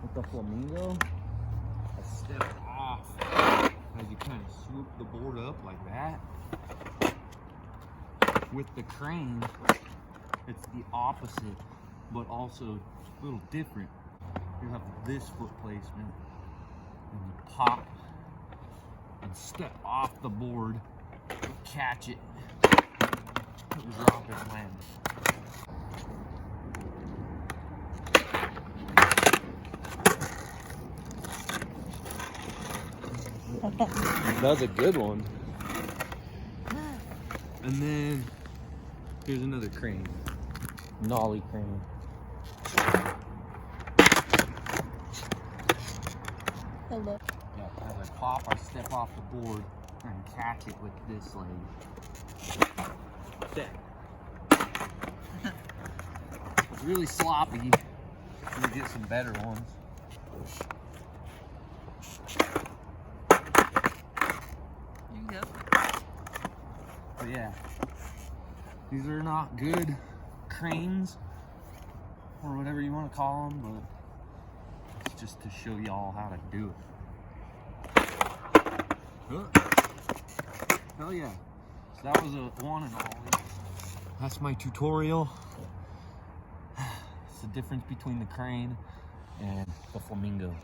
With the Flamingo, I step off as you kind of swoop the board up like that. With the crane, it's the opposite, but also a little different. You have this foot placement, and you pop and step off the board, catch it, drop it, land. That's a good one. And then here's another crane, nollie crane. Hello. Yeah, as I pop, I step off the board and catch it with this leg. That. It's really sloppy. We'll get some better ones. You can go. But yeah, these are not good cranes or whatever you want to call them, but it's just to show y'all how to do it. Hell yeah. So that was a one and all. That's my tutorial. It's the difference between the crane and the Flamingo.